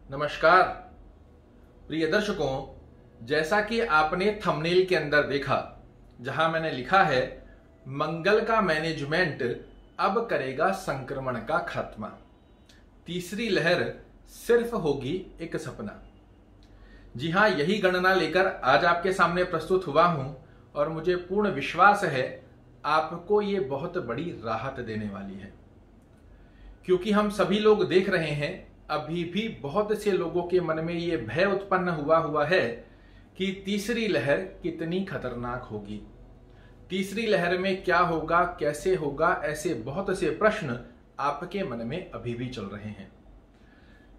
नमस्कार प्रिय दर्शकों, जैसा कि आपने थंबनेल के अंदर देखा, जहां मैंने लिखा है मंगल का मैनेजमेंट अब करेगा संक्रमण का खात्मा, तीसरी लहर सिर्फ होगी एक सपना। जी हां, यही गणना लेकर आज आपके सामने प्रस्तुत हुआ हूं और मुझे पूर्ण विश्वास है आपको ये बहुत बड़ी राहत देने वाली है, क्योंकि हम सभी लोग देख रहे हैं अभी भी बहुत से लोगों के मन में ये भय उत्पन्न हुआ है कि तीसरी लहर कितनी खतरनाक होगी, तीसरी लहर में क्या होगा, कैसे होगा, ऐसे बहुत से प्रश्न आपके मन में अभी भी चल रहे हैं।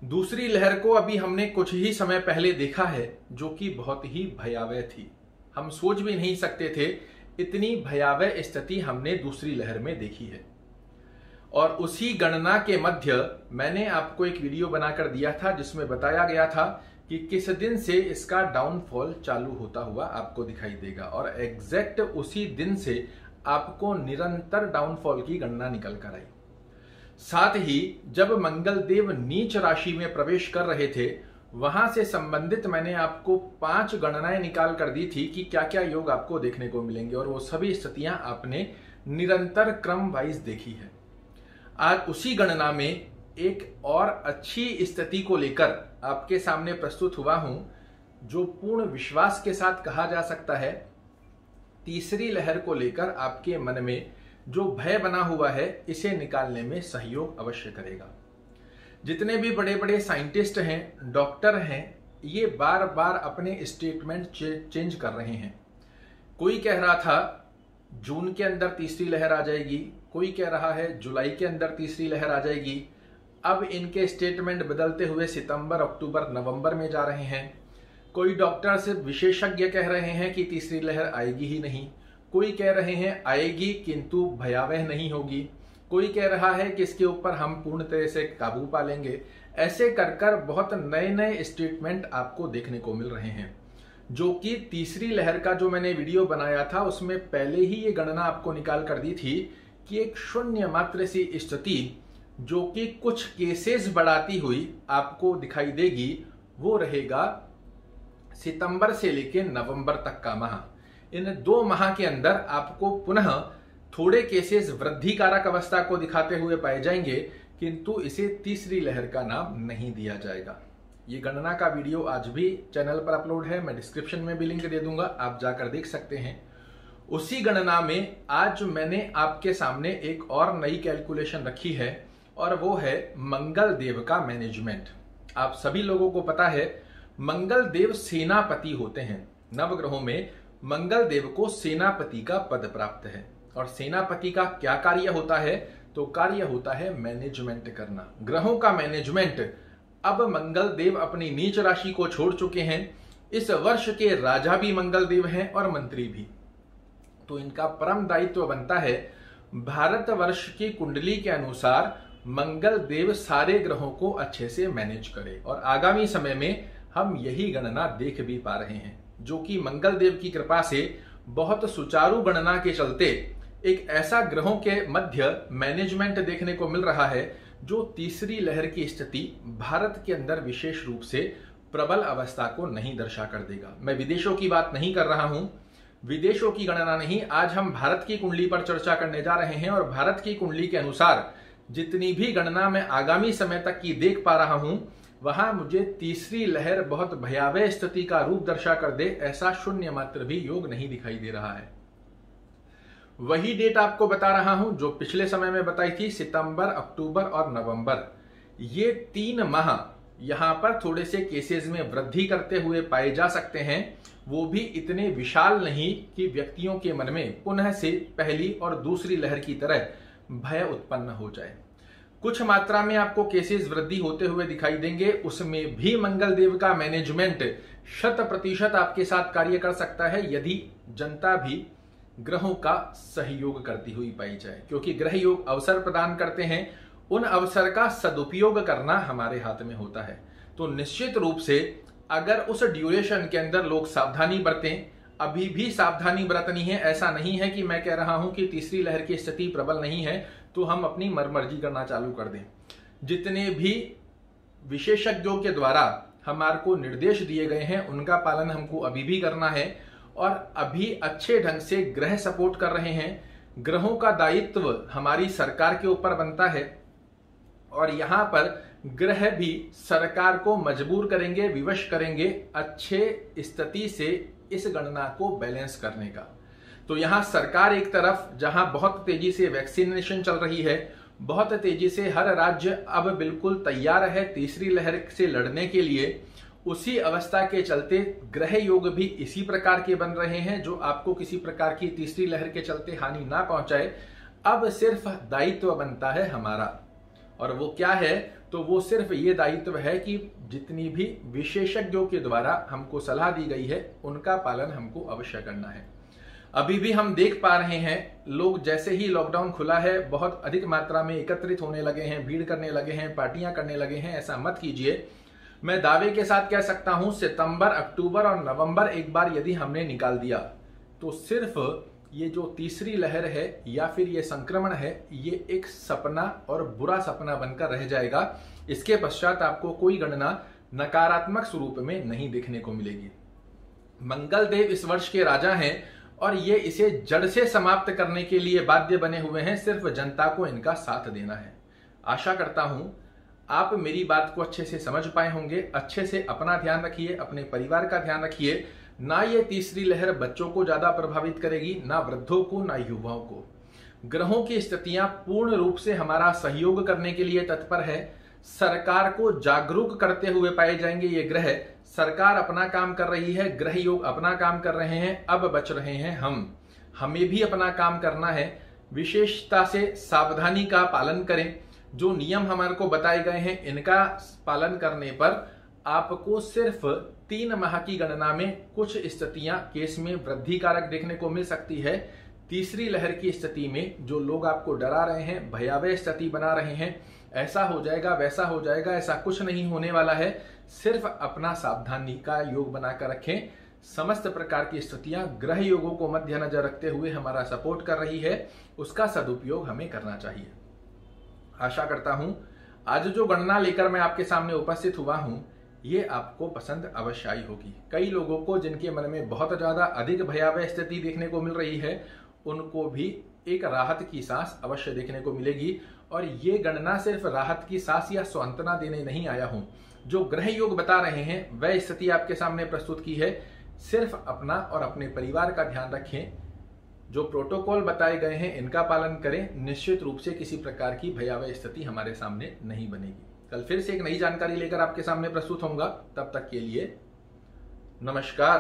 दूसरी लहर को अभी हमने कुछ ही समय पहले देखा है, जो कि बहुत ही भयावह थी। हम सोच भी नहीं सकते थे इतनी भयावह स्थिति हमने दूसरी लहर में देखी है। और उसी गणना के मध्य मैंने आपको एक वीडियो बनाकर दिया था, जिसमें बताया गया था कि किस दिन से इसका डाउनफॉल चालू होता हुआ आपको दिखाई देगा, और एग्जैक्ट उसी दिन से आपको निरंतर डाउनफॉल की गणना निकल कर आई। साथ ही जब मंगल देव नीच राशि में प्रवेश कर रहे थे, वहां से संबंधित मैंने आपको 5 गणनाएं निकाल कर दी थी कि क्या क्या योग आपको देखने को मिलेंगे, और वो सभी स्थितियां आपने निरंतर क्रम वाइज देखी है। आज उसी गणना में एक और अच्छी स्थिति को लेकर आपके सामने प्रस्तुत हुआ हूं, जो पूर्ण विश्वास के साथ कहा जा सकता है तीसरी लहर को लेकर आपके मन में जो भय बना हुआ है, इसे निकालने में सहयोग अवश्य करेगा। जितने भी बड़े बड़े साइंटिस्ट हैं, डॉक्टर हैं, ये बार बार अपने स्टेटमेंट चेंज कर रहे हैं। कोई कह रहा था जून के अंदर तीसरी लहर आ जाएगी, कोई कह रहा है जुलाई के अंदर तीसरी लहर आ जाएगी। अब इनके स्टेटमेंट बदलते हुए सितंबर, अक्टूबर, नवंबर में जा रहे हैं। कोई डॉक्टर से विशेषज्ञ कह रहे हैं कि तीसरी लहर आएगी ही नहीं, कोई कह रहे हैं आएगी किंतु भयावह नहीं होगी, कोई कह रहा है कि इसके ऊपर हम पूर्ण तरह से काबू पा लेंगे। ऐसे कर कर बहुत नए नए स्टेटमेंट आपको देखने को मिल रहे हैं, जो कि तीसरी लहर का जो मैंने वीडियो बनाया था उसमें पहले ही ये गणना आपको निकाल कर दी थी कि एक शून्य मात्र सी स्थिति जो कि कुछ केसेस बढ़ाती हुई आपको दिखाई देगी, वो रहेगा सितंबर से लेकर नवंबर तक का माह। इन 2 माह के अंदर आपको पुनः थोड़े केसेस वृद्धिकारक अवस्था को दिखाते हुए पाए जाएंगे, किंतु इसे तीसरी लहर का नाम नहीं दिया जाएगा। ये गणना का वीडियो आज भी चैनल पर अपलोड है, मैं डिस्क्रिप्शन में भी लिंक दे दूंगा, आप जाकर देख सकते हैं। उसी गणना में आज मैंने आपके सामने एक और नई कैलकुलेशन रखी है, और वो है मंगल देव का मैनेजमेंट। आप सभी लोगों को पता है मंगल देव सेनापति होते हैं। नवग्रहों में मंगल देव को सेनापति का पद प्राप्त है, और सेनापति का क्या कार्य होता है? तो कार्य होता है मैनेजमेंट करना, ग्रहों का मैनेजमेंट। अब मंगल देव अपनी नीच राशि को छोड़ चुके हैं। इस वर्ष के राजा भी मंगल देव हैं और मंत्री भी, तो इनका परम दायित्व बनता है भारतवर्ष की कुंडली के अनुसार मंगल देव सारे ग्रहों को अच्छे से मैनेज करे। और आगामी समय में हम यही गणना देख भी पा रहे हैं, जो कि मंगल देव की कृपा से बहुत सुचारू गणना के चलते एक ऐसा ग्रहों के मध्य मैनेजमेंट देखने को मिल रहा है, जो तीसरी लहर की स्थिति भारत के अंदर विशेष रूप से प्रबल अवस्था को नहीं दर्शा कर देगा। मैं विदेशों की बात नहीं कर रहा हूं, विदेशों की गणना नहीं, आज हम भारत की कुंडली पर चर्चा करने जा रहे हैं। और भारत की कुंडली के अनुसार जितनी भी गणना मैं आगामी समय तक की देख पा रहा हूं, वहां मुझे तीसरी लहर बहुत भयावह स्थिति का रूप दर्शा कर दे, ऐसा शून्य मात्र भी योग नहीं दिखाई दे रहा है। वही डेट आपको बता रहा हूं जो पिछले समय में बताई थी, सितंबर, अक्टूबर और नवंबर। ये 3 माह यहां पर थोड़े से केसेस में वृद्धि करते हुए पाए जा सकते हैं, वो भी इतने विशाल नहीं कि व्यक्तियों के मन में पुनः से पहली और दूसरी लहर की तरह भय उत्पन्न हो जाए। कुछ मात्रा में आपको केसेस वृद्धि होते हुए दिखाई देंगे, उसमें भी मंगल देव का मैनेजमेंट 100% आपके साथ कार्य कर सकता है, यदि जनता भी ग्रहों का सहयोग करती हुई पाई जाए। क्योंकि ग्रह योग अवसर प्रदान करते हैं, उन अवसर का सदुपयोग करना हमारे हाथ में होता है। तो निश्चित रूप से अगर उस ड्यूरेशन के अंदर लोग सावधानी बरतें, अभी भी सावधानी बरतनी है। ऐसा नहीं है कि मैं कह रहा हूं कि तीसरी लहर की स्थिति प्रबल नहीं है तो हम अपनी मर्जी करना चालू कर दें। जितने भी विशेषज्ञों के द्वारा हमारे को निर्देश दिए गए हैं उनका पालन हमको अभी भी करना है। और अभी अच्छे ढंग से ग्रह सपोर्ट कर रहे हैं। ग्रहों का दायित्व हमारी सरकार के ऊपर बनता है और यहां पर ग्रह भी सरकार को मजबूर करेंगे, विवश करेंगे अच्छे स्थिति से इस गणना को बैलेंस करने का। तो यहां सरकार एक तरफ जहां बहुत तेजी से वैक्सीनेशन चल रही है, बहुत तेजी से हर राज्य अब बिल्कुल तैयार है तीसरी लहर से लड़ने के लिए, उसी अवस्था के चलते ग्रह योग भी इसी प्रकार के बन रहे हैं जो आपको किसी प्रकार की तीसरी लहर के चलते हानि ना पहुंचाए। अब सिर्फ दायित्व बनता है हमारा, और वो क्या है? तो वो सिर्फ ये दायित्व है कि जितनी भी विशेषज्ञों के द्वारा हमको सलाह दी गई है उनका पालन हमको अवश्य करना है। अभी भी हम देख पा रहे हैं लोग जैसे ही लॉकडाउन खुला है बहुत अधिक मात्रा में एकत्रित होने लगे हैं, भीड़ करने लगे हैं, पार्टियां करने लगे हैं। ऐसा मत कीजिए। मैं दावे के साथ कह सकता हूं सितंबर, अक्टूबर और नवंबर एक बार यदि हमने निकाल दिया तो सिर्फ ये जो तीसरी लहर है या फिर ये संक्रमण है ये एक सपना और बुरा सपना बनकर रह जाएगा। इसके पश्चात आपको कोई गणना नकारात्मक स्वरूप में नहीं देखने को मिलेगी। मंगल देव इस वर्ष के राजा हैं और ये इसे जड़ से समाप्त करने के लिए बाध्य बने हुए हैं। सिर्फ जनता को इनका साथ देना है। आशा करता हूं आप मेरी बात को अच्छे से समझ पाए होंगे। अच्छे से अपना ध्यान रखिए, अपने परिवार का ध्यान रखिए। ना ये तीसरी लहर बच्चों को ज्यादा प्रभावित करेगी, ना वृद्धों को, ना युवाओं को। ग्रहों की स्थितियां पूर्ण रूप से हमारा सहयोग करने के लिए तत्पर है। सरकार को जागरूक करते हुए पाए जाएंगे ये ग्रह। सरकार अपना काम कर रही है, ग्रह योग अपना काम कर रहे हैं। अब बच रहे हैं हमें भी अपना काम करना है। विशेषता से सावधानी का पालन करें। जो नियम हमारे को बताए गए हैं इनका पालन करने पर आपको सिर्फ 3 माह की गणना में कुछ स्थितियां केस में वृद्धि कारक देखने को मिल सकती है। तीसरी लहर की स्थिति में जो लोग आपको डरा रहे हैं, भयावह स्थिति बना रहे हैं, ऐसा हो जाएगा वैसा हो जाएगा, ऐसा कुछ नहीं होने वाला है। सिर्फ अपना सावधानी का योग बनाकर रखें। समस्त प्रकार की स्थितियां ग्रह योगों को मध्य नजर रखते हुए हमारा सपोर्ट कर रही है, उसका सदुपयोग हमें करना चाहिए। आशा करता हूं आज जो गणना लेकर मैं आपके सामने उपस्थित हुआ हूं ये आपको पसंद अवश्य आई होगी। कई लोगों को जिनके मन में बहुत ज्यादा अधिक भयावह स्थिति देखने को मिल रही है उनको भी एक राहत की सांस अवश्य देखने को मिलेगी। और ये गणना सिर्फ राहत की सांस या सांत्वना देने नहीं आया हूं। जो ग्रह योग बता रहे हैं वह स्थिति आपके सामने प्रस्तुत की है। सिर्फ अपना और अपने परिवार का ध्यान रखें। जो प्रोटोकॉल बताए गए हैं इनका पालन करें। निश्चित रूप से किसी प्रकार की भयावह स्थिति हमारे सामने नहीं बनेगी। कल फिर से एक नई जानकारी लेकर आपके सामने प्रस्तुत होऊंगा। तब तक के लिए नमस्कार।